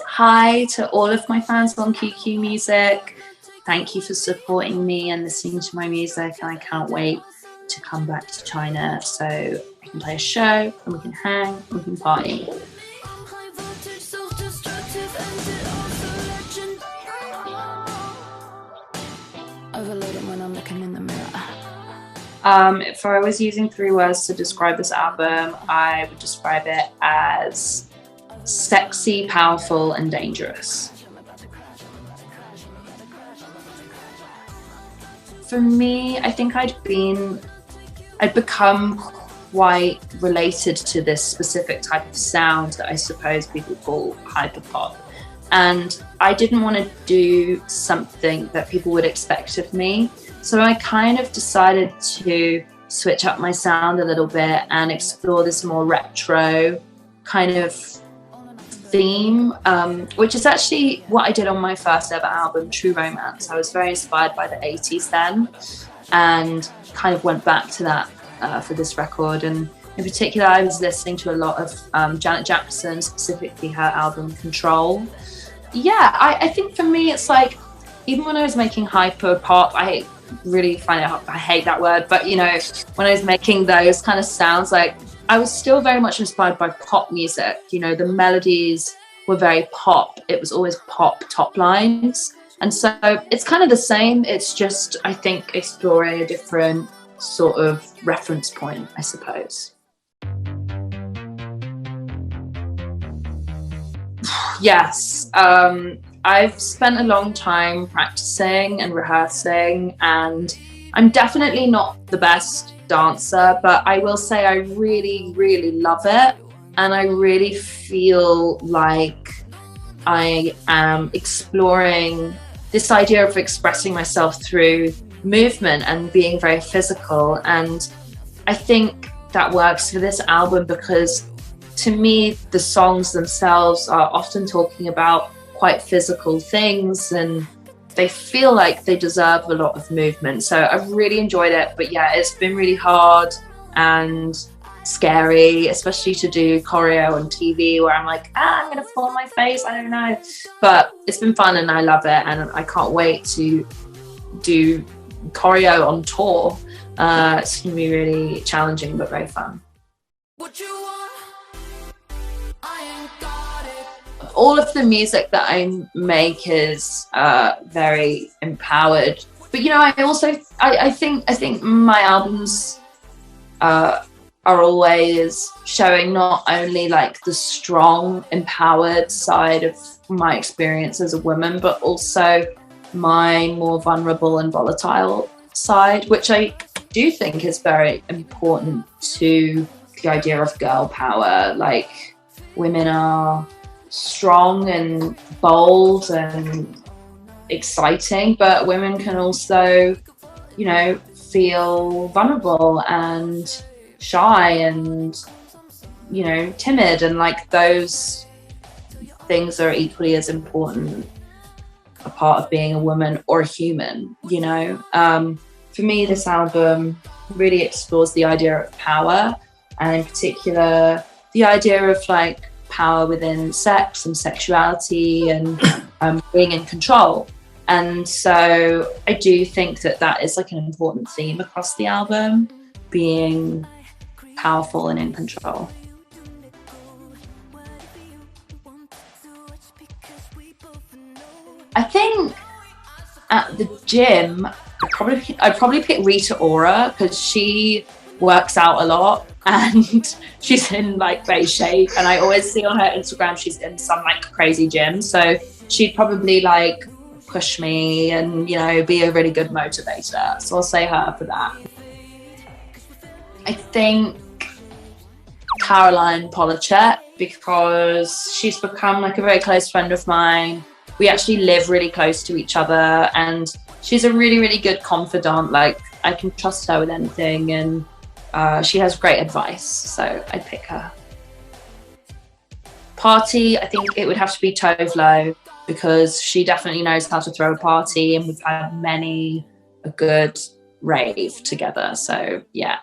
Hi to all of my fans on QQ Music. Thank you for supporting me and listening to my music, and I can't wait to come back to China so we can play a show and we can hang and we can party. If I was using 3 words to describe this album, I would describe it as sexy, powerful, and dangerous. For me, I think I'd become quite related to this specific type of sound that I suppose people call hyperpop. And I didn't want to do something that people would expect of me. So I kind of decided to switch up my sound a little bit and explore this more retro kind of theme, which is actually what I did on my first ever album, True Romance. I was very inspired by the 80s then and kind of went back to that for this record. And in particular, I was listening to a lot of Janet Jackson, specifically her album Control. Yeah, I think for me, it's like, even when I was making hyper pop, I hate that word, but you know, when I was making those kind of sounds, like I was still very much inspired by pop music. You know, the melodies were very pop. It was always pop top lines. And so it's kind of the same. It's just, I think, exploring a different sort of reference point, I suppose. Yes. I've spent a long time practicing and rehearsing, and I'm definitely not the best dancer, but I will say I really, really love it. And I really feel like I am exploring this idea of expressing myself through movement and being very physical. And I think that works for this album because to me, the songs themselves are often talking about quite physical things and they feel like they deserve a lot of movement. So I've really enjoyed it, but yeah, it's been really hard and scary, especially to do choreo on TV where I'm like, I'm gonna fall on my face, I don't know. But it's been fun and I love it, and I can't wait to do choreo on tour. It's gonna be really challenging but very fun. What you want? All of the music that I make is very empowered, but you know, I think my albums are always showing not only like the strong, empowered side of my experience as a woman, but also my more vulnerable and volatile side, which I do think is very important to the idea of girl power. Like, women are strong and bold and exciting, but women can also, you know, feel vulnerable and shy and, you know, timid, and like those things are equally as important a part of being a woman or a human, you know. For me, this album really explores the idea of power, and in particular the idea of like power within sex and sexuality and being in control. And so I do think that that is like an important theme across the album, being powerful and in control. I think at the gym, I'd probably pick Rita Ora because she works out a lot and she's in like great shape, and I always see on her Instagram she's in some like crazy gym, so she'd probably like push me and, you know, be a really good motivator. So I'll say her for that. I think Caroline Polachek, because she's become like a very close friend of mine. We actually live really close to each other, and she's a really, really good confidant. Like, I can trust her with anything, and she has great advice, so I'd pick her. Party, I think it would have to be Tove Lo, because she definitely knows how to throw a party, and we've had many a good rave together, so yeah.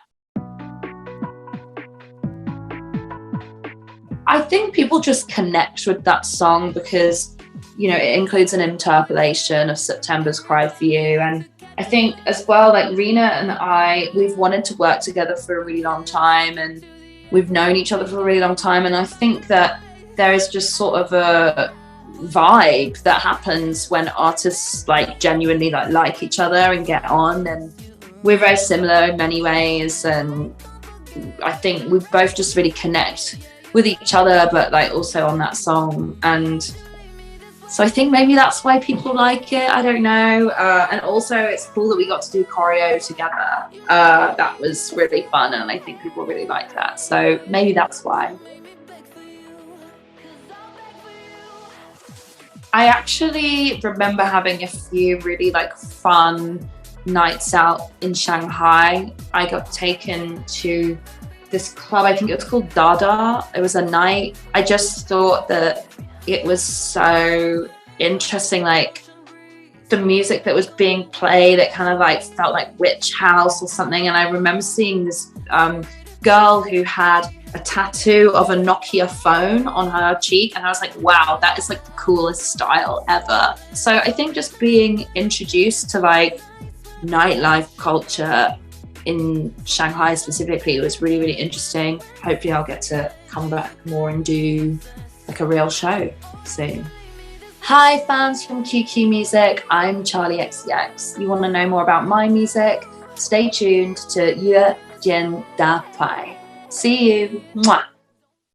I think people just connect with that song because, you know, it includes an interpolation of September's Cry for You. And I think as well, like Rina and I, we've wanted to work together for a really long time and we've known each other for a really long time. And I think that there is just sort of a vibe that happens when artists like genuinely like each other and get on. And we're very similar in many ways. And I think we both just really connect with each other, but like also on that song. And so I think maybe that's why people like it. I don't know. And also it's cool that we got to do choreo together. That was really fun. And I think people really like that. So maybe that's why. I actually remember having a few really like fun nights out in Shanghai. I got taken to this club, I think it was called Dada. It was a night. I just thought that it was so interesting, like the music that was being played, it kind of like felt like witch house or something. And I remember seeing this girl who had a tattoo of a Nokia phone on her cheek, and I was like, wow, that is like the coolest style ever. So I think just being introduced to like nightlife culture in Shanghai specifically was really, really interesting. Hopefully I'll get to come back more and do like a real show soon. Hi fans from QQ Music, I'm CharliXCX. You want to know more about my music? Stay tuned to 乐见大牌. See you. Mwah.